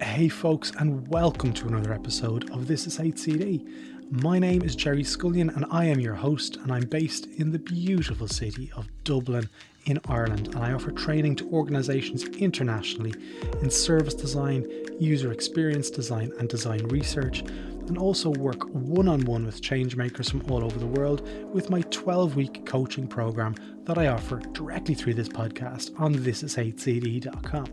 Hey folks, and welcome to another episode of This is HCD. My name is Jerry Scullion and I am your host, and I'm based in the beautiful city of Dublin in Ireland, and I offer training to organisations internationally in service design, user experience design and design research, and also work one-on-one with changemakers from all over the world with my 12-week coaching programme that I offer directly through this podcast on thisishcd.com.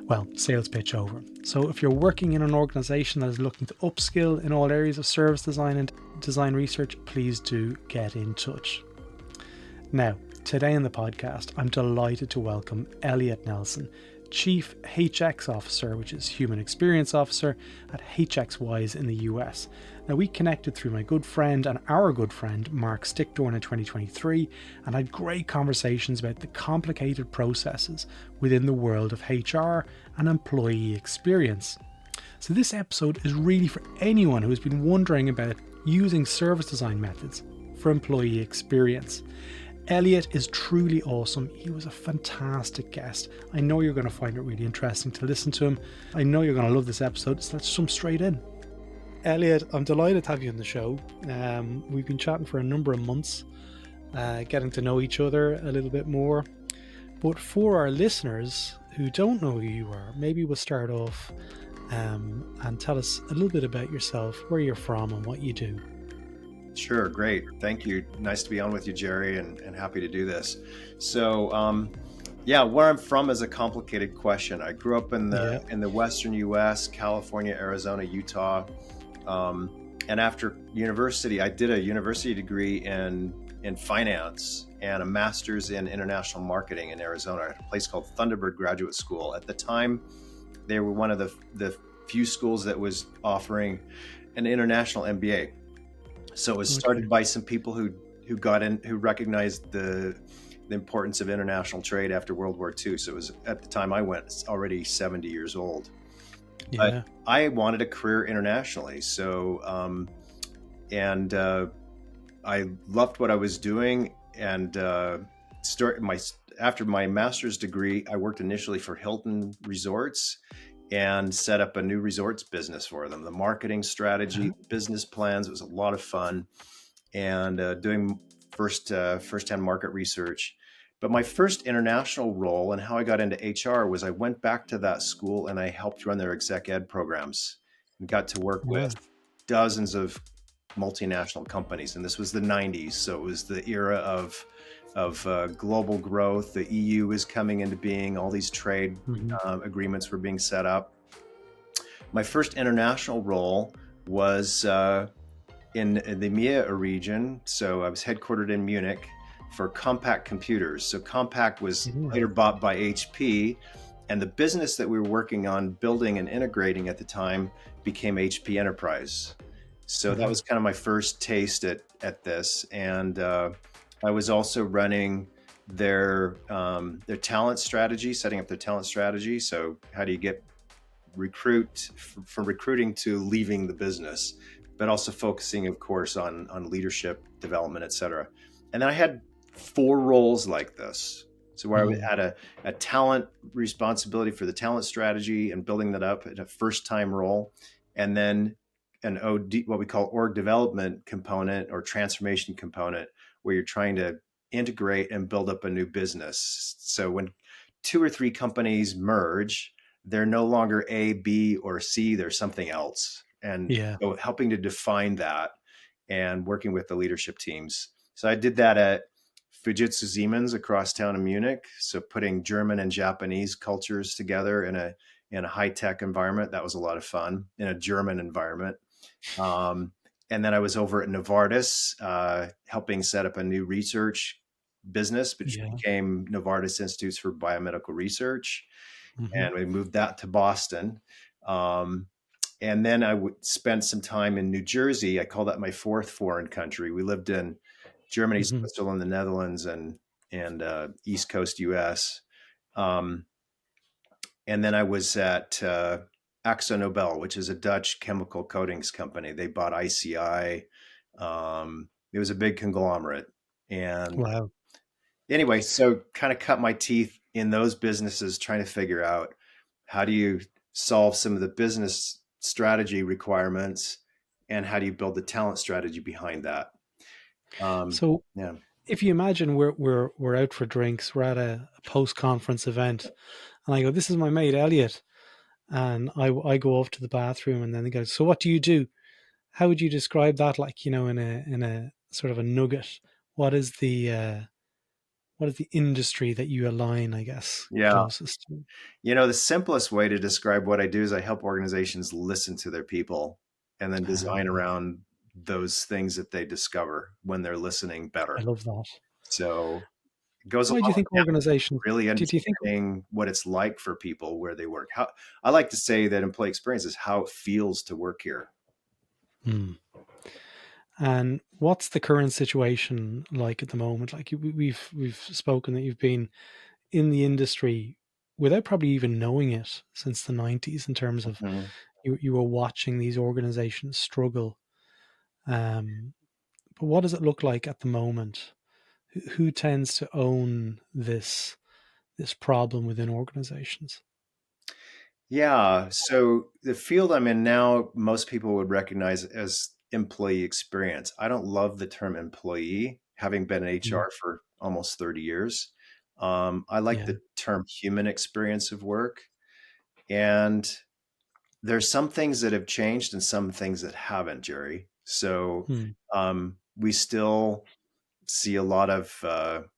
Well, sales pitch over. So if you're working in an organisation that is looking to upskill in all areas of service design and design research, please do get in touch. Now, today in the podcast, I'm delighted to welcome Elliott Nelson, Chief HX Officer, which is Human Experience Officer at HXWize in the US. Now, we connected through my good friend and our good friend, Mark Stickdorn, in 2023, and had great conversations about the complicated processes within the world of HR and employee experience. So this episode is really for anyone who has been wondering about using service design methods for employee experience. Elliott is truly awesome. He was a fantastic guest. I know you're going to find it really interesting to listen to him. I know you're going to love this episode, so let's jump straight in. Elliott, I'm delighted to have you on the show. We've been chatting for a number of months, getting to know each other a little bit more. But for our listeners who don't know who you are, maybe we'll start off and tell us a little bit about yourself, where you're from and what you do. Sure, great. Thank you. Nice to be on with you, Jerry, and happy to do this. So, where I'm from is a complicated question. I grew up in the Western U.S., California, Arizona, Utah, and after university, I did a university degree in finance and a master's in international marketing in Arizona at a place called Thunderbird Graduate School. At the time, they were one of the few schools that was offering an international MBA. So it was started by some people who recognized the importance of international trade after World War II. So it was, at the time I went, already 70 years old. Yeah. But I wanted a career internationally. So, I loved what I was doing. And after my master's degree, I worked initially for Hilton Resorts and set up a new resorts business for them. The marketing strategy, business plans, it was a lot of fun, and doing first-hand market research. But my first international role and how I got into HR was I went back to that school and I helped run their exec ed programs and got to work with dozens of multinational companies. And this was the 90s. So it was the era of global growth. The EU was coming into being. All these trade agreements were being set up. My first international role was in the EMEA region. So I was headquartered in Munich for Compaq Computers. So Compaq was later bought by HP, and the business that we were working on building and integrating at the time became HP Enterprise. So that was kind of my first taste at this. And I was also running their talent strategy, setting up their talent strategy. So how do you get from recruiting to leaving the business, but also focusing, of course, on leadership development, et cetera. And then I had 4 roles like this. So where I had a talent responsibility for the talent strategy and building that up at a first-time role, and then an OD, what we call org development component or transformation component, where you're trying to integrate and build up a new business. So when 2 or 3 companies merge, they're no longer A, B, or C, they're something else. And so helping to define that and working with the leadership teams. So I did that at Fujitsu Siemens across town in Munich. So putting German and Japanese cultures together in a high-tech environment, that was a lot of fun in a German environment. And then I was over at Novartis, helping set up a new research business, which became Novartis Institutes for Biomedical Research. And we moved that to Boston. And then I spent some time in New Jersey. I call that my 4th foreign country. We lived in Germany, Switzerland, the Netherlands, and East Coast US. And then I was at AkzoNobel, which is a Dutch chemical coatings company. They bought ICI. It was a big conglomerate. And anyway, so kind of cut my teeth in those businesses trying to figure out how do you solve some of the business strategy requirements, and how do you build the talent strategy behind that? So Yeah. if you imagine we're out for drinks, we're at a post conference event, and I go, "This is my mate Elliott," and I go off to the bathroom, and then they go, "So what do you do?" How would you describe that? Like, in a sort of a nugget, what is the industry that you align, I guess, Yeah. closest to? The simplest way to describe what I do is I help organizations listen to their people and then design Ah, around those things that they discover when they're listening I better. love that. So it goes Why do along you think with organizations? really Do you think? understanding what it's like for people where they work. How I like to say that employee experience is how it feels to work here. Hmm. And what's the current situation like at the moment? Like, we've spoken that you've been in the industry without probably even knowing it since the 90s, in terms of Mhm. you were watching these organizations struggle. Um, but what does it look like at the moment? Who tends to own this problem within organizations? Yeah. So the field I'm in now, most people would recognize as employee experience. I don't love the term employee, having been in Mm, HR for almost 30 years. I like yeah. the term human experience of work. And there's some things that have changed and some things that haven't, Jerry. So Mm, we still see a lot of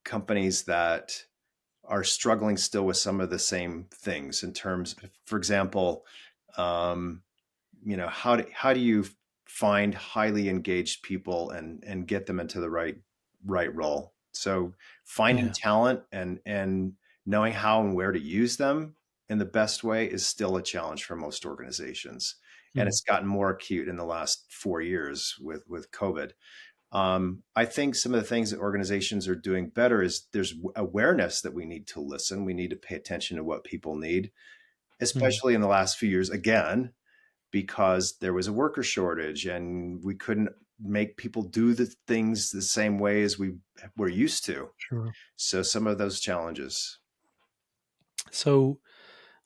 companies that are struggling still with some of the same things in terms of, for example, um, how do you find highly engaged people and get them into the right role? So finding yeah. talent and knowing how and where to use them in the best way is still a challenge for most organizations, and Mm, it's gotten more acute in the last 4 years with COVID. I think some of the things that organizations are doing better is there's awareness that we need to listen. We need to pay attention to what people need, mm, especially in the last few years, again, because there was a worker shortage and we couldn't make people do the things the same way as we were used to. sure. So some of those challenges. So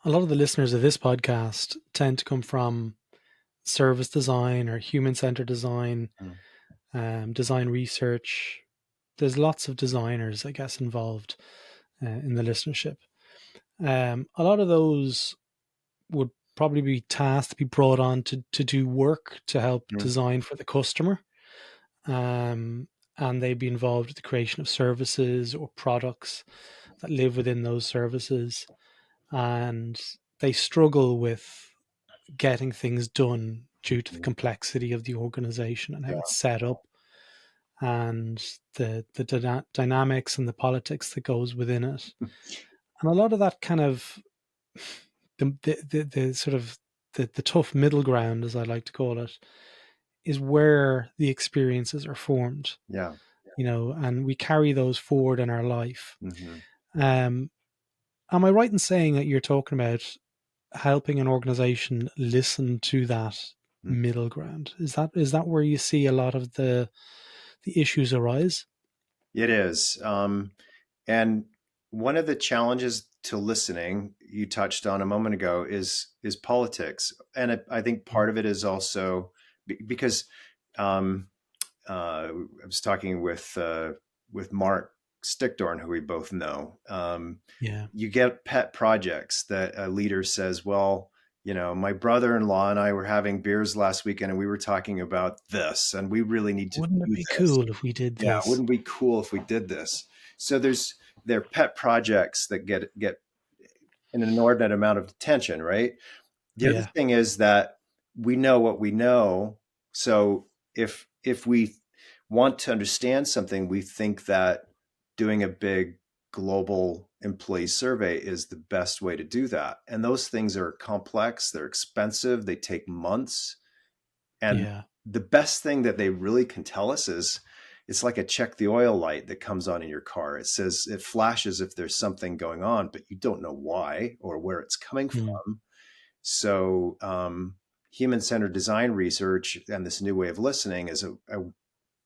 a lot of the listeners of this podcast tend to come from service design or human-centered design, Mm, design research. There's lots of designers, I guess, involved in the listenership. A lot of those would probably be tasked to be brought on to do work to help mm, design for the customer. Um, and they'd be involved with the creation of services or products that live within those services. And they struggle with getting things done due to the mm. complexity of the organization and how Yeah. it's set up, and the dynamics and the politics that goes within it. And a lot of that kind of the sort of the tough middle ground, as I like to call it, is where the experiences are formed, Yeah. and we carry those forward in our life. Hmm. Um, am I right in saying that you're talking about helping an organization listen to that middle ground? Is that where you see a lot of the issues arise? It is. And one of the challenges to listening you touched on a moment ago is politics, and I think part of it is also because um, I was talking with Mark Stickdorn, who we both know. Yeah. You get pet projects that a leader says, "Well, my brother-in-law and I were having beers last weekend, and we were talking about this, and we really need to Wouldn't it do be this." cool if we did Yeah, this? wouldn't it be cool if we did this? So there are pet projects that get an inordinate amount of attention, right? The other Yeah. thing is that we know what we know. So if we want to understand something, we think that doing a big global employee survey is the best way to do that. And those things are complex, they're expensive, they take months. And Yeah. the best thing that they really can tell us is it's like a check the oil light that comes on in your car. It says it flashes if there's something going on, but you don't know why or where it's coming Mm, from. So, human centered design research and this new way of listening is a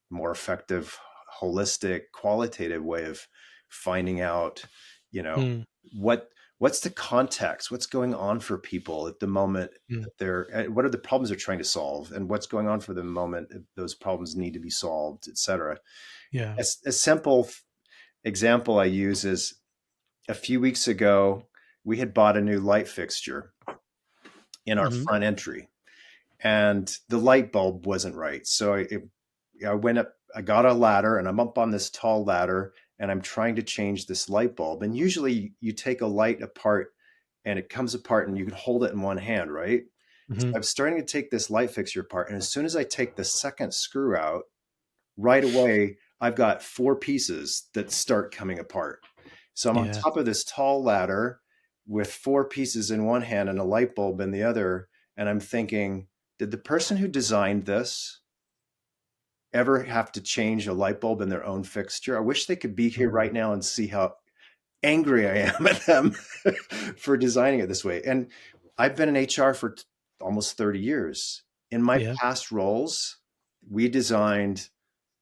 more effective, holistic, qualitative way of finding out, you know, mm, what what's the context? What's going on for people at the moment Mm. that what are the problems they're trying to solve, and what's going on for the moment if those problems need to be solved, et cetera. Yeah. A simple example I use is a few weeks ago, we had bought a new light fixture in our Hmm. front entry, and the light bulb wasn't right. So I went up, I got a ladder, and I'm up on this tall ladder, and I'm trying to change this light bulb. And usually you take a light apart and it comes apart and you can hold it in one hand, right? So Hmm. I'm starting to take this light fixture apart. And as soon as I take the second screw out, right away, I've got four pieces that start coming apart. So I'm on Yeah. top of this tall ladder with four pieces in one hand and a light bulb in the other. And I'm thinking, did the person who designed this ever have to change a light bulb in their own fixture? I wish they could be here Mm. right now and see how angry I am at them for designing it this way. And I've been in HR for almost 30 years. In my Yeah. past roles, we designed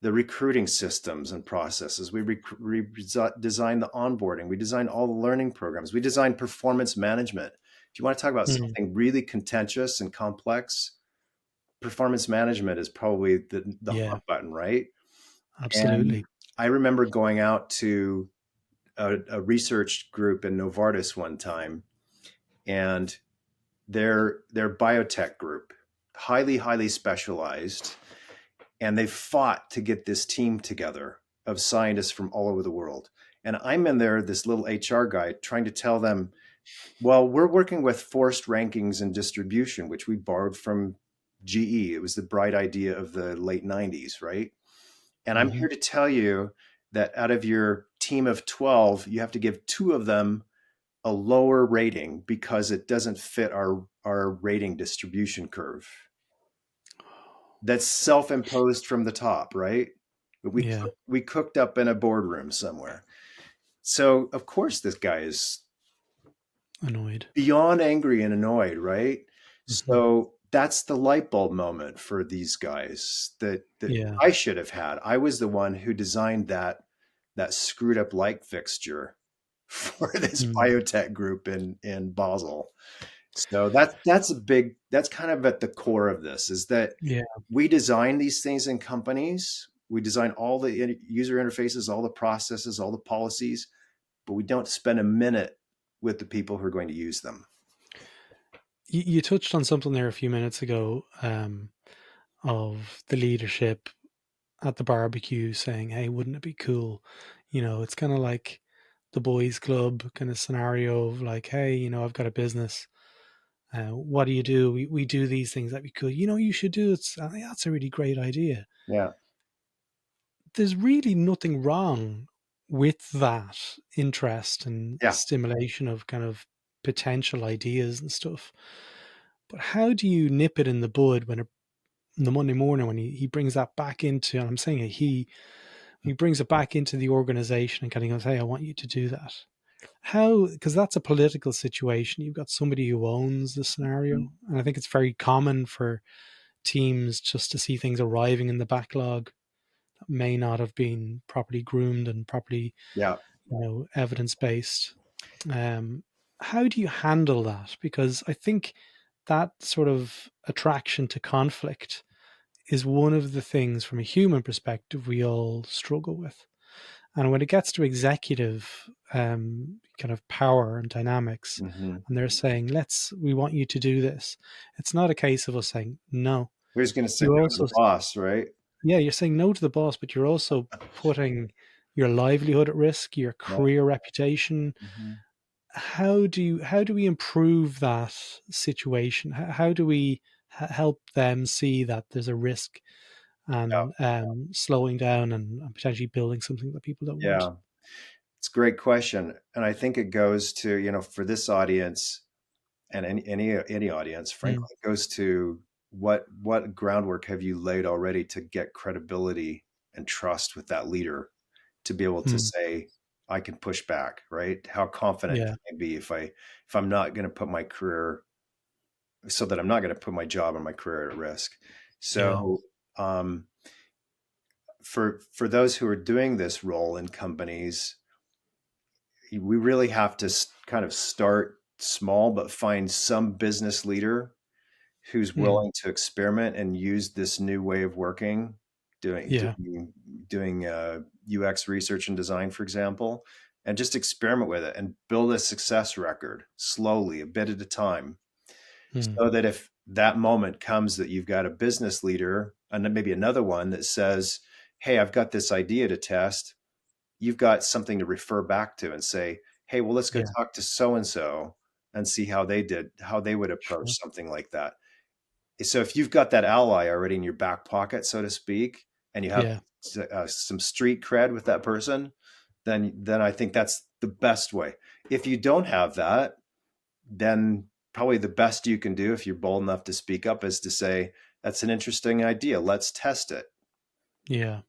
the recruiting systems and processes. We designed the onboarding. We designed all the learning programs. We designed performance management. If you want to talk about Mm. something really contentious and complex, performance management is probably the Yeah. hot button, right? And Absolutely. I remember going out to a research group in Novartis one time, and their biotech group, highly specialized, and they fought to get this team together of scientists from all over the world. And I'm in there, this little HR guy, trying to tell them, well, we're working with forced rankings and distribution, which we borrowed from GE. It was the bright idea of the late 90s, right? And I'm Hmm. here to tell you that out of your team of 12, you have to give two of them a lower rating because it doesn't fit our rating distribution curve. That's self-imposed from the top, right? But Yeah. we cooked up in a boardroom somewhere. So of course this guy is Annoyed. beyond angry and annoyed, right? Hmm. So that's the light bulb moment for these guys that Yeah. I should have had. I was the one who designed that screwed up light fixture for this Mm. biotech group in Basel. So that's kind of at the core of this, is that Yeah. we design these things in companies. We design all the user interfaces, all the processes, all the policies, but we don't spend a minute with the people who are going to use them. You touched on something there a few minutes ago, of the leadership at the barbecue saying, "Hey, wouldn't it be cool?" It's kind of like the boys' club kind of scenario of like, "Hey, I've got a business. What do you do? We do these things. That'd be cool. You should do it. That's a really great idea." Yeah. There's really nothing wrong with that interest and Yeah. stimulation of kind of potential ideas and stuff. But how do you nip it in the bud when in the Monday morning when he brings that back into, and I'm saying he brings it back into the organization and kind of goes, "Hey, I want you to do that." How, because that's a political situation. You've got somebody who owns the Mhm. scenario. And I think it's very common for teams just to see things arriving in the backlog that may not have been properly groomed and properly, Yeah. evidence based. Um, how do you handle that? Because I think that sort of attraction to conflict is one of the things from a human perspective we all struggle with. And when it gets to executive kind of power and dynamics, Hmm. and they're saying, we want you to do this, it's not a case of us saying no. Who's going to say You're no to also, the boss, right? yeah, you're saying no to the boss, but you're also putting your livelihood at risk, your Yeah. career reputation. Hmm. How do we improve that situation? How do we help them see that there's a risk Yeah. and slowing down and potentially building something that people don't want? Yeah. It's a great question. And I think it goes to, for this audience and any audience, frankly, Mm, it goes to what groundwork have you laid already to get credibility and trust with that leader to be able to mm, say, I can push back, right? How confident yeah, can I be if I'm not going to put my career, so that I'm not going to put my job and my career at risk. yeah, So for those who are doing this role in companies, we really have to kind of start small, but find some business leader who's Mm. willing to experiment and use this new way of working, doing Yeah. doing doing UX research and design, for example, and just experiment with it and build a success record slowly, a bit at a time, Mm. so that if that moment comes that you've got a business leader and then maybe another one that says, "Hey, I've got this idea to test," you've got something to refer back to and say, "Hey, well, let's go Yeah. talk to so and so and see how they would approach Sure. something like that." So if you've got that ally already in your back pocket, so to speak, and you have Yeah. some street cred with that person, then I think that's the best way. If you don't have that, then probably the best you can do if you're bold enough to speak up is to say, "That's an interesting idea. Let's test it. Yeah.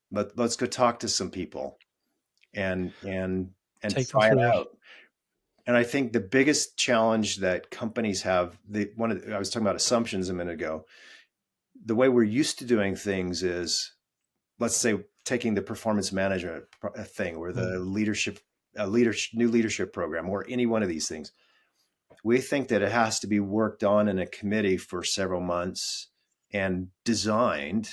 Let's go talk to some people and Take them try it through it. out." And I think the biggest challenge that companies have, I was talking about assumptions a minute ago. The way we're used to doing things is, let's say, taking the performance management thing or the Mm. new leadership program or any one of these things. We think that it has to be worked on in a committee for several months and designed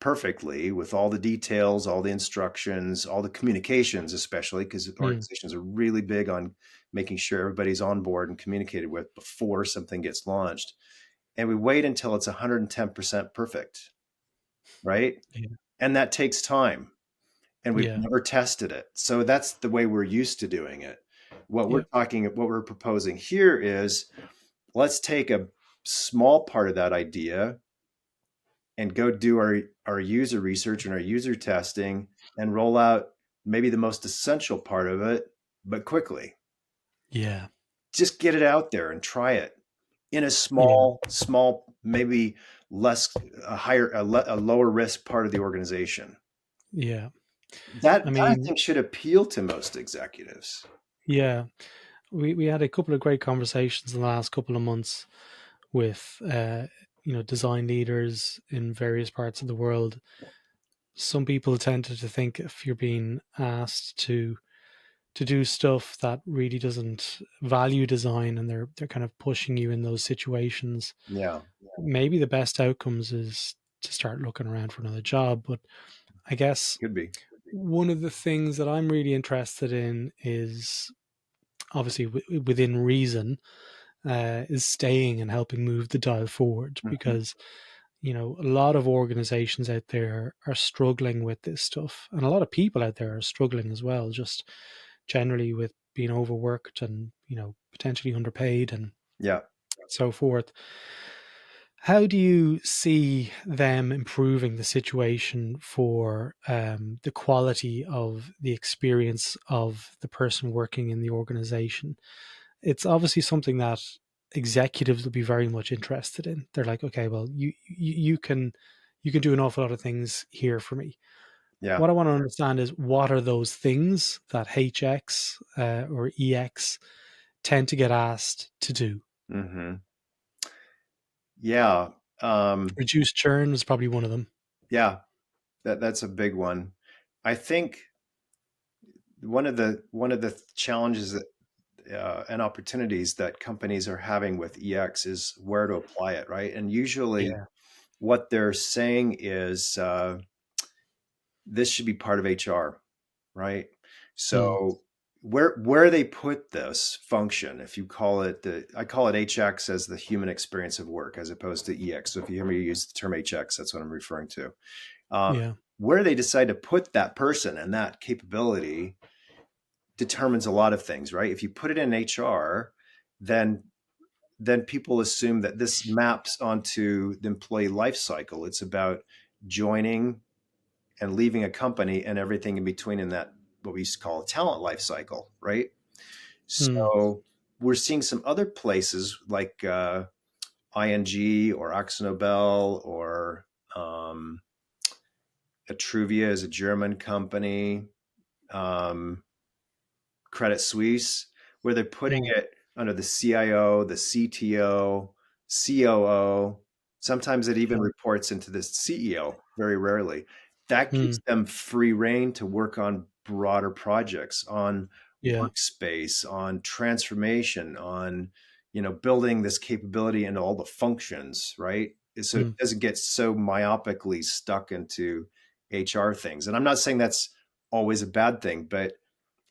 perfectly with all the details, all the instructions, all the communications, especially because Mm. organizations are really big on making sure everybody's on board and communicated with before something gets launched. And we wait until it's 110% perfect, right? Yeah. And that takes time. And we've Yeah. never tested it. So that's the way we're used to doing it. Yeah. What we're proposing here is, let's take a small part of that idea and go do our user research and our user testing and roll out maybe the most essential part of it, but quickly. Yeah. Just get it out there and try it in a Yeah. small, maybe less, a lower risk part of the organization. Yeah. I That I mean, think should appeal to most executives. yeah. We had a couple of great conversations in the last couple of months with design leaders in various parts of the world. Some people tended to think if you're being asked to do stuff that really doesn't value design and they're kind of pushing you in those situations, Yeah, maybe the best outcomes is to start looking around for another job. But I guess could be. one of the things that I'm really interested in is obviously within reason, is staying and helping move the dial forward, Mhm. because a lot of organizations out there are struggling with this stuff, and a lot of people out there are struggling as well, just generally with being overworked and potentially underpaid and Yeah. so forth. How do you see them improving the situation for the quality of the experience of the person working in the organization? It's obviously something that executives will be very much interested in. They're like, okay, well, you can do an awful lot of things here for me. Yeah. What I want to understand is, what are those things that HX or EX tend to get asked to do? Hmm. Yeah. Reduce churn is probably one of them. Yeah. That's a big one. I think one of the challenges and opportunities that companies are having with EX is where to apply it, right? And usually, Yeah. what they're saying is, this should be part of HR, right? Mm, So where they put this function, if you call it I call it HX as the human experience of work as opposed to EX. So if you hear me use the term HX, that's what I'm referring to. Um, yeah. where they decide to put that person and that capability determines a lot of things, right? If you put it in HR, then people assume that this maps onto the employee life cycle. It's about joining and leaving a company and everything in between in that, what we used to call a talent life cycle, right? Mm, So we're seeing some other places like ING or AkzoNobel or Atruvia is a German company, um, Credit Suisse, where they're putting mm, it under the CIO, the CTO, COO. Sometimes it even yeah. reports into the CEO, very rarely. That gives Mm, them free reign to work on broader projects, on Yeah. workspace, on transformation, on, building this capability into all the functions, right? So it Mm. doesn't get so myopically stuck into HR things. And I'm not saying that's always a bad thing, but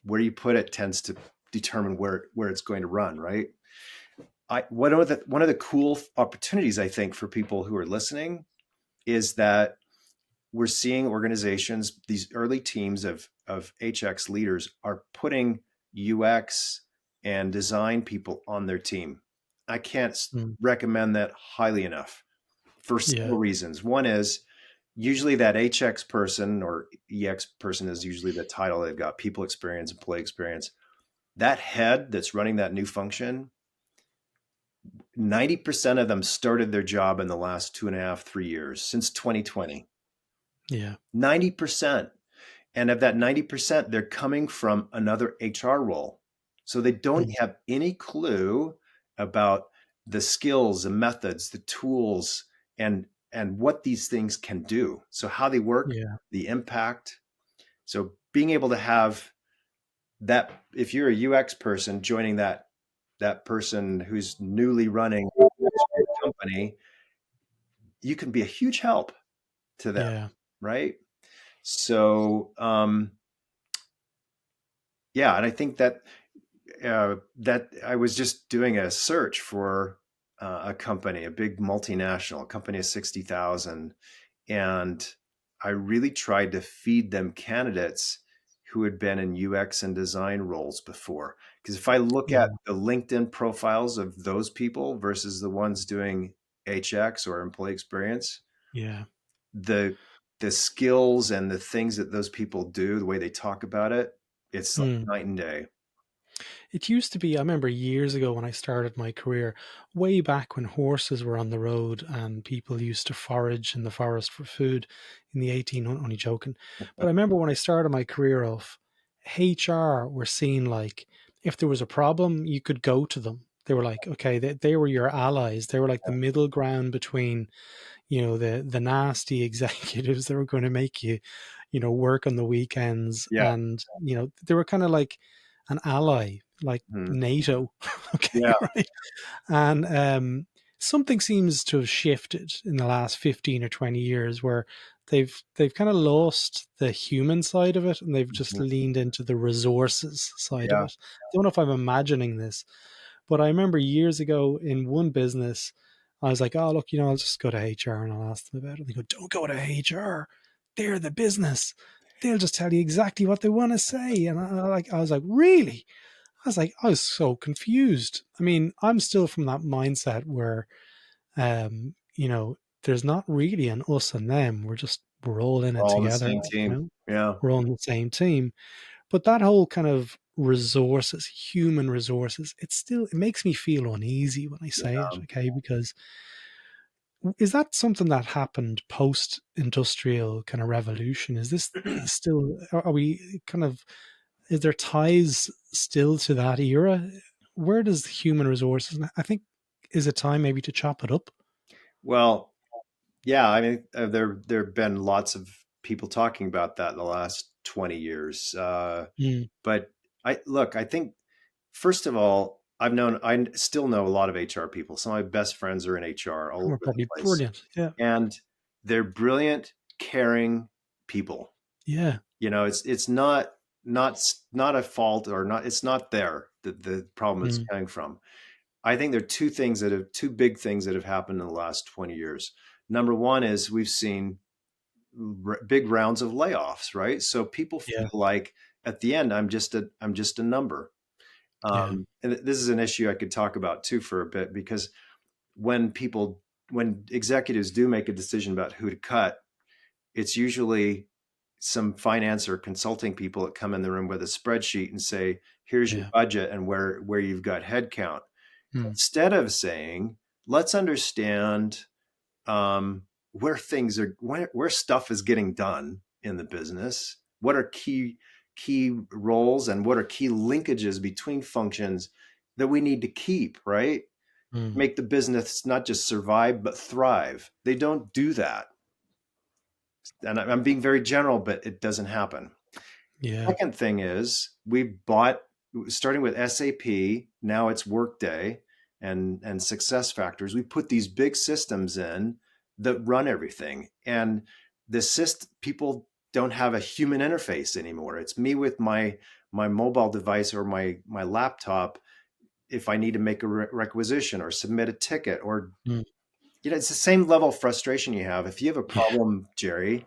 where you put it tends to determine where it's going to run, right? One of the cool opportunities I think for people who are listening is that we're seeing organizations, these early teams of HX leaders are putting UX and design people on their team. I can't Mm. recommend that highly enough for Yeah. several reasons. One is usually that HX person or EX person is usually the title they've got: people experience, employee experience. That head that's running that new function, 90% of them started their job in the last 2.5, 3 years since 2020. Yeah. 90%. And of that 90%, they're coming from another HR role. So they don't Mm. have any clue about the skills, the methods, the tools, and what these things can do. So how they work, Yeah. the impact. So being able to have that, if you're a UX person joining that person who's newly running a company, you can be a huge help to them, Yeah. right? So yeah, and I think that I was just doing a search for a company, a big multinational company of 60,000, and I really tried to feed them candidates who had been in UX and design roles before. Because if I look Yeah. at the LinkedIn profiles of those people versus the ones doing HX or employee experience, Yeah. the the skills and the things that those people do, the way they talk about it, it's like Mm. night and day. It used to be, I remember years ago when I started my career, way back when horses were on the road and people used to forage in the forest for food in the 1800s, only joking. But I remember when I started my career off, HR were seen like if there was a problem, you could go to them. They were like, okay, they were your allies. They were like the middle ground between, the nasty executives that were going to make you, work on the weekends. Yeah. And, they were kind of like an ally, like Mhm. NATO. Okay, Yeah. right. And something seems to have shifted in the last 15 or 20 years where they've kind of lost the human side of it and they've just Mhm. leaned into the resources side of Yeah. it. I don't know if I'm imagining this, but I remember years ago in one business, I was like, oh, look, I'll just go to HR and I'll ask them about it. And they go, don't go to HR. They're the business. They'll just tell you exactly what they want to say. And I was like, really? I was so confused. I mean, I'm still from that mindset where, there's not really an us and them. We're all in We're it all on the together. same team. Yeah. We're on the same team. But that whole kind of resources, human resources, it makes me feel uneasy when I say it, Um, okay? Because is that something that happened post industrial kind of revolution? Is this still, are we kind of, is there ties still to that era? Where does human resources, I think, is it time maybe to chop it up? well, yeah, I mean, there have been lots of people talking about that in the last 20 years. Mm, But I think first of all, I still know a lot of HR people. Some of my best friends are in HR all over we're the probably place, brilliant. Yeah. and they're brilliant, caring people. Yeah. It's not a fault, or not. It's not there that the problem is Mm, coming from. I think there are two big things that have happened in the last 20 years. Number one is we've seen big rounds of layoffs, right? So people yeah. feel like at the end, I'm just a number. Yeah. And this is an issue I could talk about too for a bit, because when when executives do make a decision about who to cut, it's usually some finance or consulting people that come in the room with a spreadsheet and say, here's your Yeah. budget and where you've got headcount. Mm, Instead of saying, let's understand where stuff is getting done in the business. What are key roles and what are key linkages between functions that we need to keep, right? mm, Make the business not just survive but thrive. They don't do that, and I'm being very general, but it doesn't happen. yeah. Second thing is we bought starting with SAP, now it's Workday and Success Factors. We put these big systems in that run everything, and people don't have a human interface anymore. It's me with my mobile device or my laptop. If I need to make a requisition or submit a ticket, or Mm. it's the same level of frustration you have. If you have a Yeah. problem, Jerry,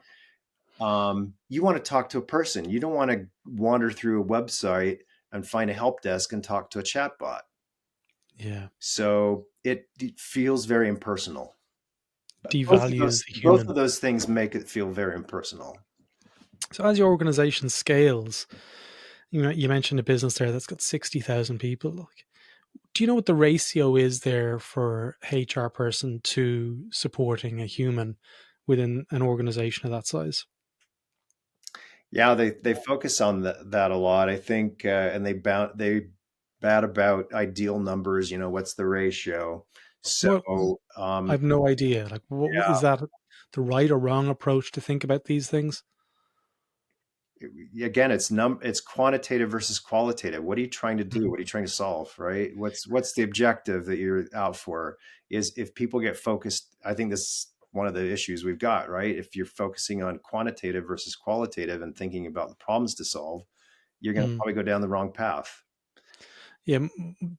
you want to talk to a person. You don't want to wander through a website and find a help desk and talk to a chatbot. Yeah. So it feels very impersonal. But Devalues the both human. of those things make it feel very impersonal. So as your organization scales, you mentioned a business there that's got 60,000 people. Like, do you know what the ratio is there for HR person to supporting a human within an organization of that size? Yeah, they focus on that a lot, I think, and they bat about ideal numbers. What's the ratio? What So I've no idea. Like, what is that the right or wrong approach to think about these things? again, it's quantitative versus qualitative. What are you trying to do? Mm, What are you trying to solve? Right? What's the objective that you're out for? Is if people get focused, I think this is one of the issues we've got, right? If you're focusing on quantitative versus qualitative and thinking about the problems to solve, you're going to mm. probably go down the wrong path. Yeah,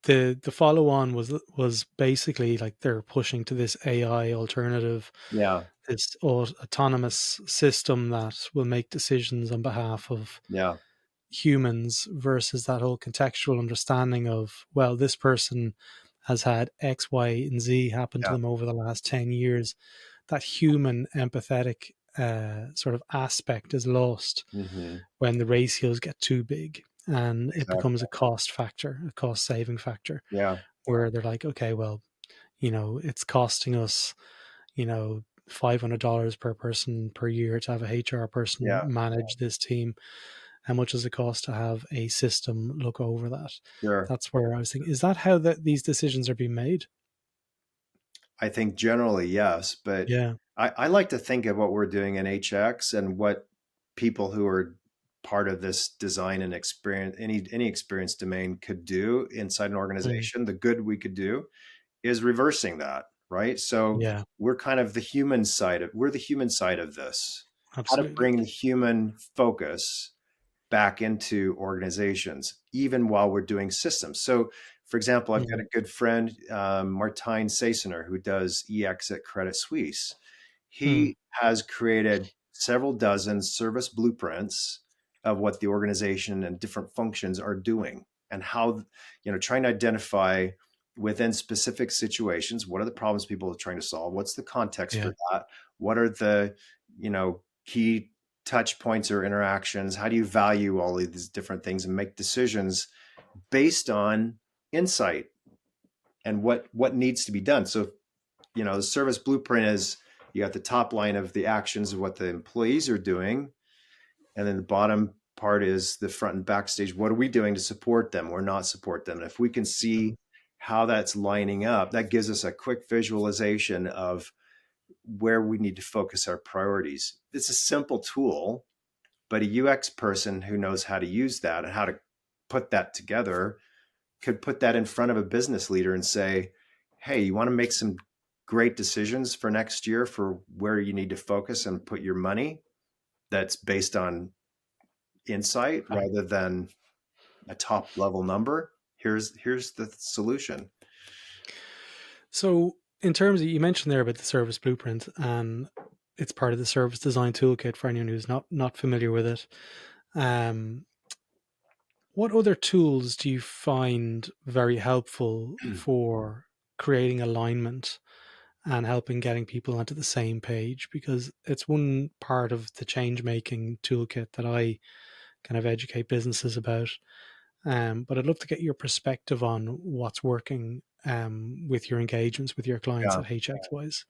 the follow on was basically like they're pushing to this AI alternative, Yeah, this autonomous system that will make decisions on behalf of yeah, humans versus that whole contextual understanding of, well, this person has had X, Y, and Z happen to yeah. them over the last 10 years. That human empathetic sort of aspect is lost Hmm. when the ratios get too big and it becomes Exactly. a cost factor, a cost saving factor, Yeah, where they're like, okay, well, it's costing us, $500 per person per year to have a HR person yeah, manage this team. How much does it cost to have a system look over that? sure. That's where I was thinking, is that how these decisions are being made? I think generally, yes, but Yeah. I like to think of what we're doing in HX and what people who are part of this design and experience, any experience domain could do inside an Mm. organization. The good we could do is reversing that, right? So Yeah, we're the human side of this. How to absolutely. bring the human focus back into organizations, even while we're doing systems. So, for example, I've got Mm. a good friend, Martijn Sasener, who does EX at Credit Suisse. Mm. He has created several dozen service blueprints of what the organization and different functions are doing, and how, trying to identify within specific situations, what are the problems people are trying to solve? What's the context Yeah. for that? What are the, key touch points or interactions? How do you value all of these different things and make decisions based on insight and what needs to be done? So, the service blueprint is, you got the top line of the actions of what the employees are doing, and then the bottom part is the front and backstage. What are we doing to support them or not support them? And if we can see Mm. how that's lining up, that gives us a quick visualization of where we need to focus our priorities. It's a simple tool, but a UX person who knows how to use that and how to put that together could put that in front of a business leader and say, hey, you want to make some great decisions for next year for where you need to focus and put your money, that's based on insight Right. rather than a top level number. Here's the solution. So, in terms of, you mentioned there about the service blueprint, and it's part of the service design toolkit for anyone who's not familiar with it. Um, what other tools do you find very helpful for creating alignment and helping getting people onto the same page? Because it's one part of the change making toolkit that I kind of educate businesses about. But I'd love to get your perspective on what's working with your engagements with your clients Yeah. at HXWize.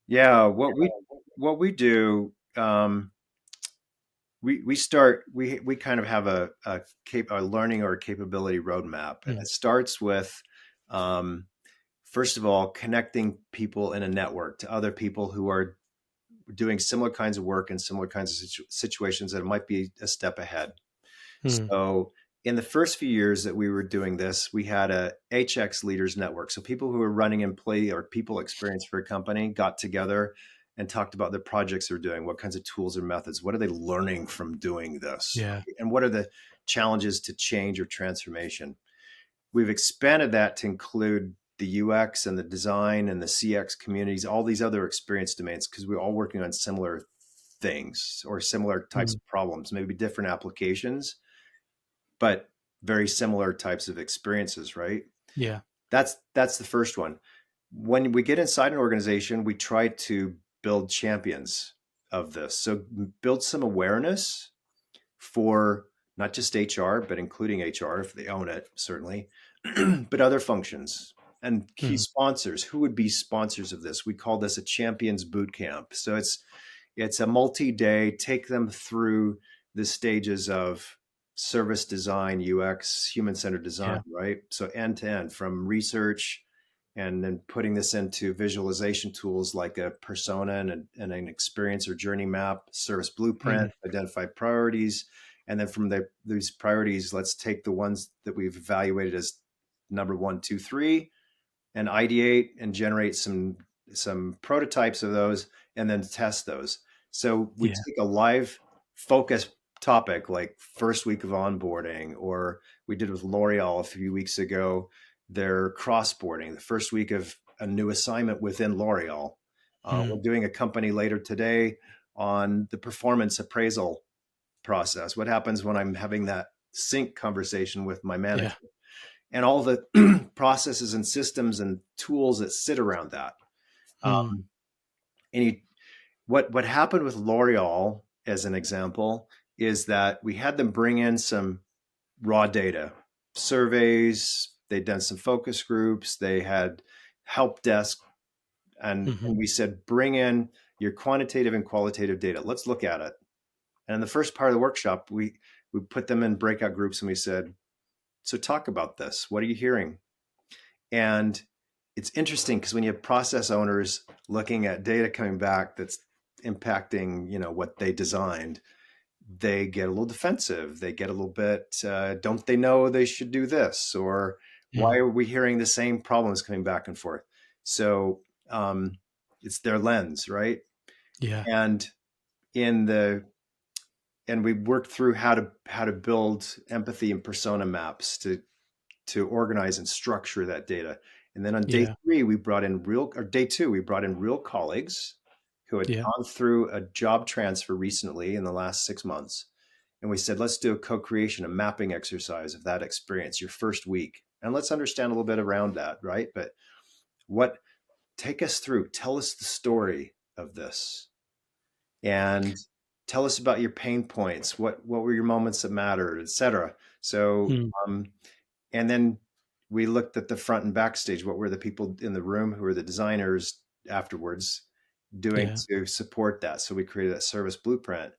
Yeah. What we do, we kind of have a learning or a capability roadmap, and Mm, it starts with, um, first of all, connecting people in a network to other people who are doing similar kinds of work in similar kinds of situations that might be a step ahead. mm, So in the first few years that we were doing this, we had a HX leaders network. So people who were running employee or people experience for a company got together and talked about the projects they're doing, what kinds of tools or methods, what are they learning from doing this, Yeah. and what are the challenges to change or transformation. We've expanded that to include the UX and the design and the CX communities, all these other experience domains, because we're all working on similar things or similar types Mm. of problems, maybe different applications, but very similar types of experiences, right? Yeah. That's the first one. When we get inside an organization, we try to build champions of this. So build some awareness for not just HR, but including HR if they own it, certainly, but other functions and key Mm. sponsors. Who would be sponsors of this? We call this a champions boot camp. So it's a multi-day, take them through the stages of service design, UX, human-centered design, Yeah. right? So end to end, from research and then putting this into visualization tools like a persona and an experience or journey map, service blueprint, Mm. identify priorities. And then from these priorities, let's take the ones that we've evaluated as number 1, 2, 3, and ideate and generate some prototypes of those and then test those. So we Yeah. take a live focus topic like first week of onboarding, or we did with L'Oreal a few weeks ago, their crossboarding, the first week of a new assignment within L'Oreal. Mm. We're doing a company later today on the performance appraisal process. What happens when I'm having that sync conversation with my manager? Yeah. And all the processes and systems and tools that sit around that. Mm. Um, and what happened with L'Oreal, as an example, is that we had them bring in some raw data, surveys. They'd done some focus groups. They had help desk, Mm-hmm. and we said, bring in your quantitative and qualitative data. Let's look at it. And in the first part of the workshop, we put them in breakout groups and we said, so talk about this. What are you hearing? And it's interesting because when you have process owners looking at data coming back that's impacting, what they designed, they get a little defensive. They get a little bit, don't they know they should do this? Or why Mm. are we hearing the same problems coming back and forth? So it's their lens, right? Yeah. And in the and we worked through how to build empathy and persona maps to organize and structure that data. And then on day Yeah. 3, we brought in day 2, we brought in real colleagues who had Yeah. gone through a job transfer recently in the last 6 months. And we said, let's do a co-creation, a mapping exercise of that experience, your first week. And let's understand a little bit around that, right? But take us through, tell us the story of this and tell us about your pain points. What were your moments that mattered, et cetera. So, Mm. and then we looked at the front and backstage. What were the people in the room who were the designers afterwards doing Yeah. to support that? So we created that service blueprint.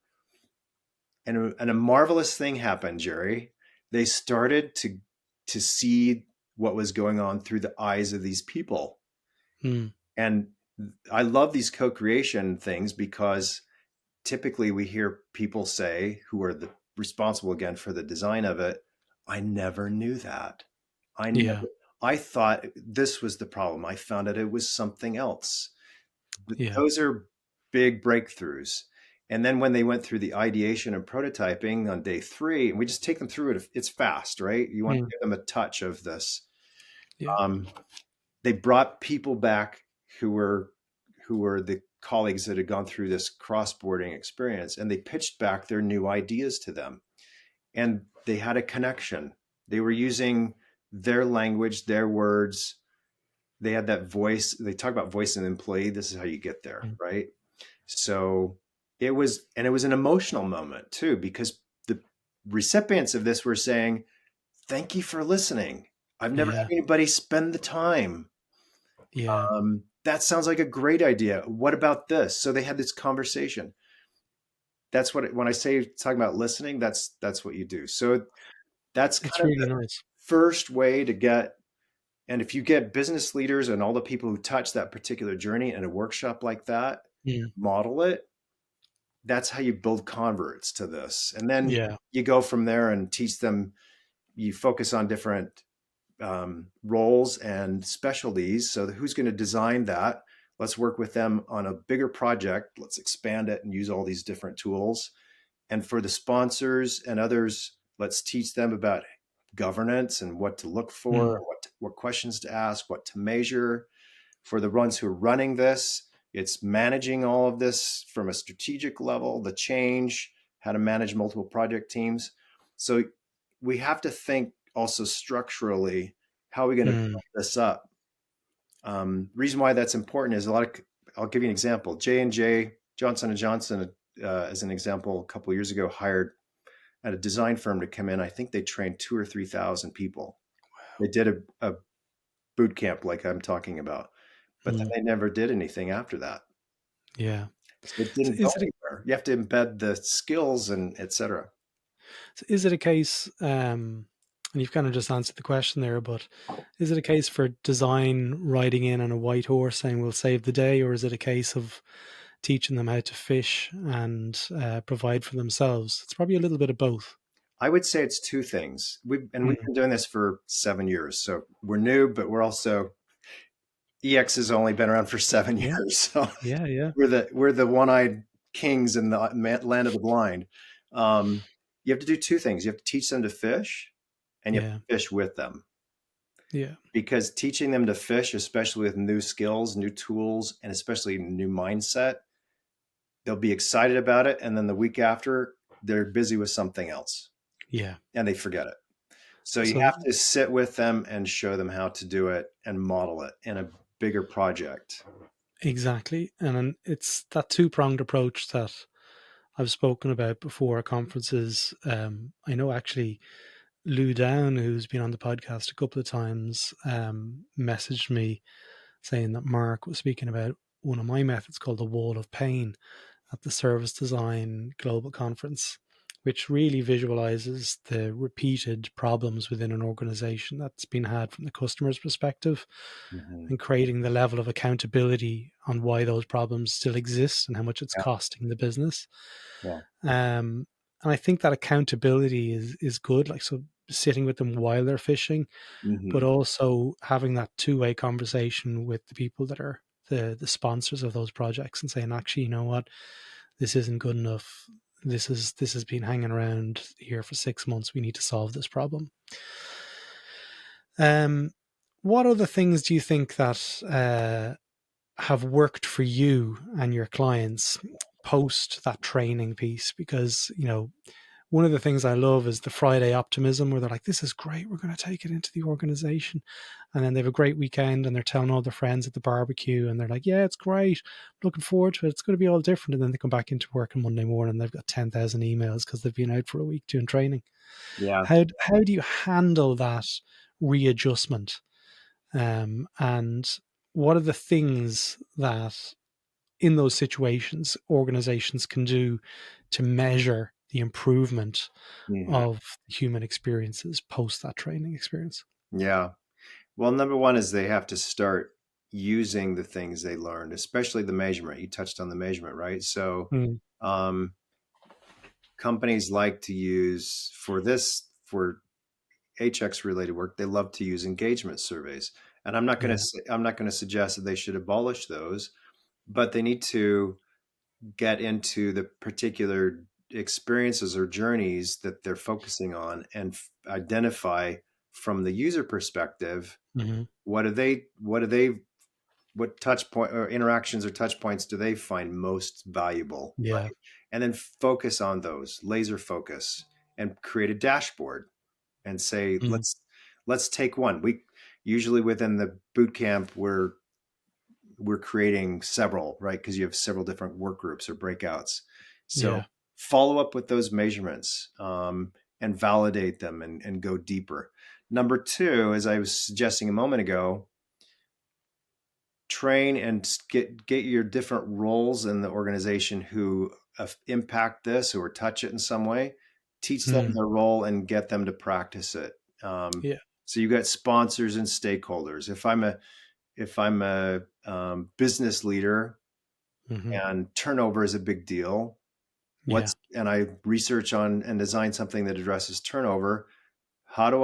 And a marvelous thing happened, Jerry. They started to see what was going on through the eyes of these people. Mm. And I love these co-creation things because typically we hear people say, who are responsible again for the design of it, I never knew that. Yeah. I thought this was the problem. I found out it was something else. Yeah. Those are big breakthroughs. And then when they went through the ideation and prototyping on day 3, and we just take them through it, it's fast, right? You want to Mm. give them a touch of this. Yeah. Um, they brought people back who were the colleagues that had gone through this cross-boarding experience, and they pitched back their new ideas to them. And they had a connection. They were using their language, their words. They had that voice. They talk about voice and employee. This is how you get there, Mm. right? So it was an emotional moment too, because the recipients of this were saying, thank you for listening. I've never had Yeah. anybody spend the time. Yeah. That sounds like a great idea. What about this? So they had this conversation. That's when I say talking about listening, that's what you do. So that's It's kind of really the nice. first way to get, and if you get business leaders and all the people who touch that particular journey in a workshop like that, Mm. model it, that's how you build converts to this. And then Yeah. you go from there and teach them, you focus on different roles and specialties. So who's going to design that? Let's work with them on a bigger project. Let's expand it and use all these different tools. And for the sponsors and others, let's teach them about governance and what to look for, Mm. what questions to ask, what to measure. For the ones who are running this, it's managing all of this from a strategic level, the change, how to manage multiple project teams. So we have to think also structurally, how are we going to Mm. build this up? Reason why that's important is I'll give you an example. J&J, Johnson & Johnson, as an example, a couple of years ago, hired at a design firm to come in. I think they trained 2,000 or 3,000 people. They did a boot camp like I'm talking about, but then Mm. they never did anything after that. Yeah. So it So didn't go anywhere. You have to embed the skills and et cetera. is it a case, and you've kind of just answered the question there, but is it a case for design riding in on a white horse saying we'll save the day, or is it a case of teaching them how to fish and provide for themselves? It's probably a little bit of both. I would say it's two things. We've Mm. been doing this for 7 years, so we're new, but we're also EX has only been around for 7 years, Yeah, so yeah, yeah, we're the one-eyed kings in the land of the blind. You have to do two things. You have to teach them to fish, and you have yeah, to fish with them. yeah, Because teaching them to fish, especially with new skills, new tools, and especially new mindset, they'll be excited about it, and then the week after, they're busy with something else, yeah. and they forget it. So you So have to sit with them and show them how to do it and model it in a bigger project. exactly, and then it's that two-pronged approach that I've spoken about before at conferences. I know actually Lou Down, who's been on the podcast a couple of times, messaged me saying that Mark was speaking about one of my methods called the wall of pain at the Service Design Global Conference, which really visualizes the repeated problems within an organization that's been had from the customer's perspective Mhm. and creating the level of accountability on why those problems still exist and how much it's Yeah, costing the business. yeah. Um, and I think that accountability is good. Like, so sitting with them while they're fishing, but Mhm. also having that two-way conversation with the people that are the sponsors of those projects and saying, actually, you know what, this isn't good enough. This has been hanging around here for 6 months. We need to solve this problem. Um, what other things do you think that have worked for you and your clients post that training piece? Because, you know, one of the things I love is the Friday optimism where they're like, this is great. We're going to take it into the organization. And then they have a great weekend and they're telling all their friends at the barbecue and they're like, yeah, it's great. Looking forward to it. It's going to be all different. And then they come back into work on Monday morning and they've got 10,000 emails because they've been out for a week doing training. Yeah. How do you handle that readjustment? And what are the things that in those situations organizations can do to measure the improvement Mhm. of human experiences post that training experience? Yeah. Well, number one is they have to start using the things they learned, especially the measurement. You touched on the measurement, right? So, Mm. um, companies like to use for HX related work, they love to use engagement surveys. And Yeah. I'm not going to suggest that they should abolish those, but they need to get into the particular experiences or journeys that they're focusing on and identify from the user perspective, Hmm. what touch point or interactions or touch points do they find most valuable, Yeah. right? And then focus on those, laser focus, and create a dashboard and say, Mm. let's take one. We usually within the boot camp we're creating several, right? Because you have several different work groups or breakouts. So Yeah. follow up with those measurements, and validate them and go deeper. Number two, as I was suggesting a moment ago, train and get your different roles in the organization who impact this or touch it in some way. Teach them Mm. their role and get them to practice it. Um, Yeah. so you got sponsors and stakeholders. If I'm a business leader Hmm. and turnover is a big deal, Yeah. and I research on and design something that addresses turnover, how do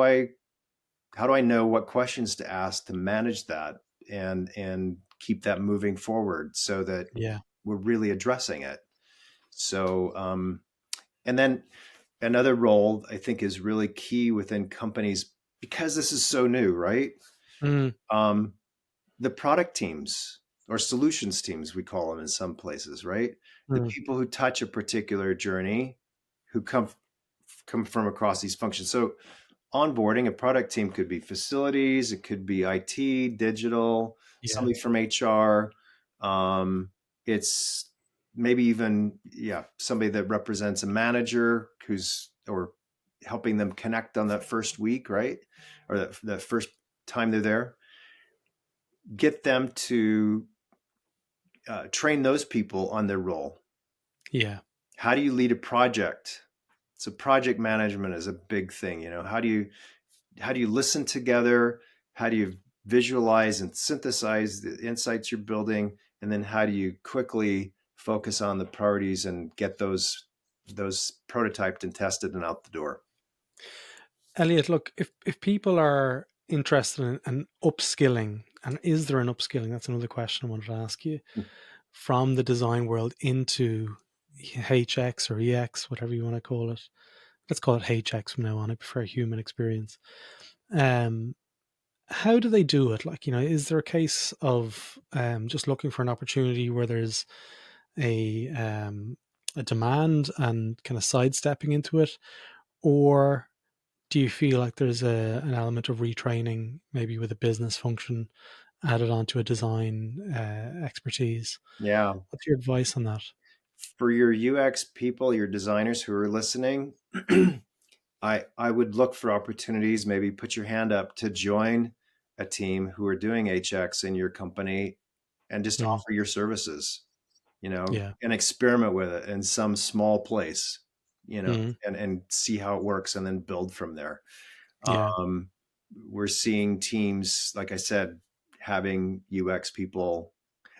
I know what questions to ask to manage that and keep that moving forward so that Yeah. we're really addressing it. So and then another role I think is really key within companies because this is so new, right? Mm, Um, the product teams or solutions teams, we call them in some places, right? The mm, people who touch a particular journey, who come from across these functions. So onboarding a product team could be facilities, it could be IT, digital, yeah. somebody from HR. It's maybe even somebody that represents a manager who's or helping them connect on that first week, right? Or that first time they're there. Get them to train those people on their role. Yeah. How do you lead a project? So project management is a big thing. How do you listen together? How do you visualize and synthesize the insights you're building? And then how do you quickly focus on the priorities and get those prototyped and tested and out the door? Elliot, look, if people are interested in upskilling, and is there an upskilling? That's another question I wanted to ask you. From the design world into HX or EX, whatever you want to call it. Let's call it HX from now on. I prefer human experience. Um, how do they do it? Like, is there a case of just looking for an opportunity where there's a a demand and kind of sidestepping into it, or do you feel like there's an element of retraining, maybe with a business function added onto a design expertise? Yeah. What's your advice on that? For your UX people, your designers who are listening, I would look for opportunities, maybe put your hand up to join a team who are doing HX in your company and just Mm, offer your services, yeah. and experiment with it in some small place, Mm, and see how it works and then build from there. yeah. Um, we're seeing teams, like I said, having UX people.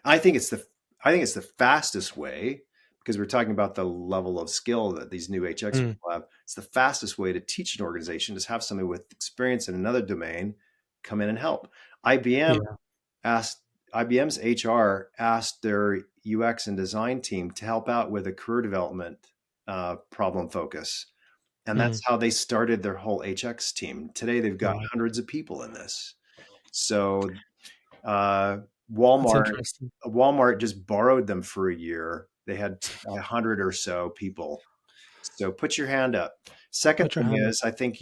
I think it's the I think it's the fastest way because we're talking about the level of skill that these new HX Mm, people have. It's the fastest way to teach an organization is have somebody with experience in another domain come in and help. IBM yeah. asked IBM's HR asked their UX and design team to help out with a career development problem focus. And that's Mm, how they started their whole HX team. Today, they've got right. hundreds of people in this. So That's Walmart interesting. Walmart just borrowed them for a year. They had 100 or so people. So put your hand up. Second Put your thing hand up. is, I think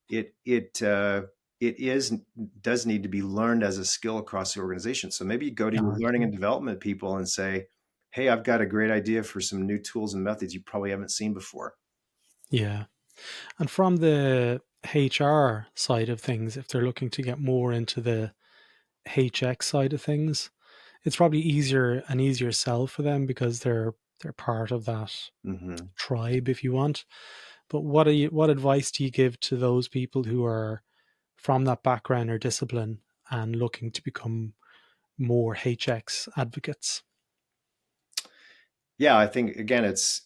it it uh, it is does need to be learned as a skill across the organization. So maybe you go to your learning and Excellent. development people and say, "Hey, I've got a great idea for some new tools and methods you probably haven't seen before." Yeah. And from the HR side of things, if they're looking to get more into the HX side of things, it's probably an easier sell for them because they're part of that Hmm. tribe, if you want. But what advice do you give to those people who are from that background or discipline and looking to become more HX advocates? Yeah, I think again, it's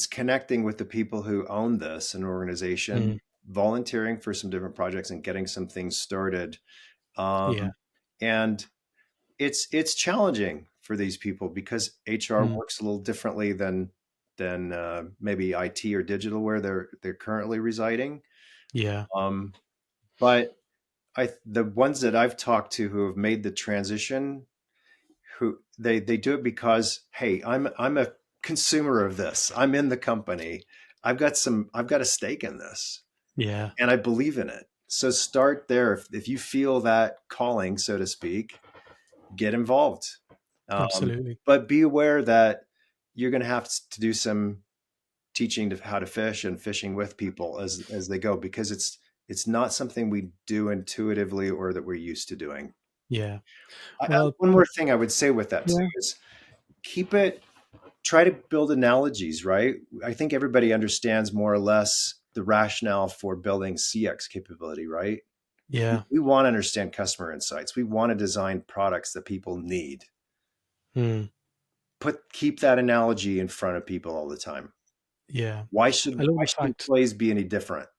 connecting with the people who own this an Mm, organization, volunteering for some different projects and getting some things started. yeah. Um, and it's challenging for these people because HR Mm, works a little differently than maybe IT or digital where they're currently residing. yeah. Um, but the ones that I've talked to who have made the transition, who they do it because, hey, I'm a consumer of this. I'm in the company. I've got a stake in this Yeah. and I believe in it. So start there. If you feel that calling, so to speak, get involved. Absolutely. But be aware that you're going to have to do some teaching to how to fish and fishing with people as they go because it's not something we do intuitively or that we're used to doing. Yeah. Well, One more thing I would say with that too yeah. is keep it try to build analogies, right? I think everybody understands more or less the rationale for building CX capability, right? Yeah. We want to understand customer insights. We want to design products that people need. Mm. Keep that analogy in front of people all the time. Yeah. Why should I love why the should fact employees be any different?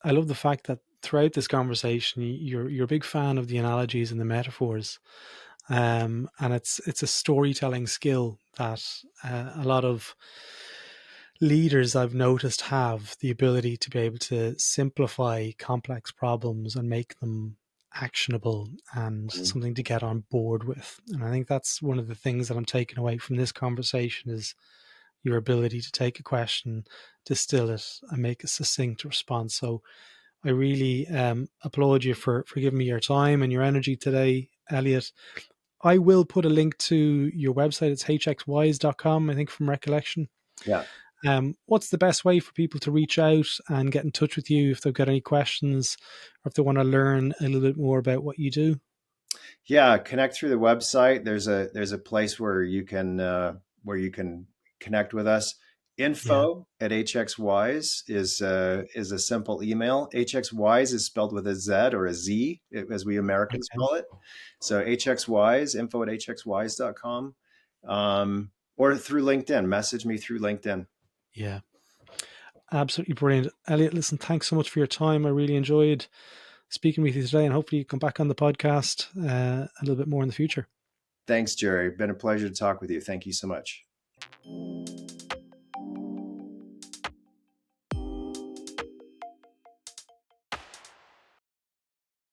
I love the fact that throughout this conversation, you're a big fan of the analogies and the metaphors, and it's a storytelling skill that a lot of leaders I've noticed have the ability to be able to simplify complex problems and make them actionable and Mhm. something to get on board with. And I think that's one of the things that I'm taking away from this conversation is your ability to take a question, distill it, and make a succinct response. So I really applaud you for giving me your time and your energy today, Elliot. I will put a link to your website. It's hxwize.com, I think, from recollection. Yeah. What's the best way for people to reach out and get in touch with you if they've got any questions or if they want to learn a little bit more about what you do? Yeah, connect through the website. There's a place where you can connect with us. Yeah. Info at HXWize is a simple email. HXWize is spelled with a Z or a Z, as we Americans Okay. spell it. So HXWize, info at hxwize.com. Or through LinkedIn. Message me through LinkedIn. Yeah. Absolutely brilliant. Elliot, listen, thanks so much for your time. I really enjoyed speaking with you today, and hopefully you come back on the podcast a little bit more in the future. Thanks, Jerry. Been a pleasure to talk with you. Thank you so much.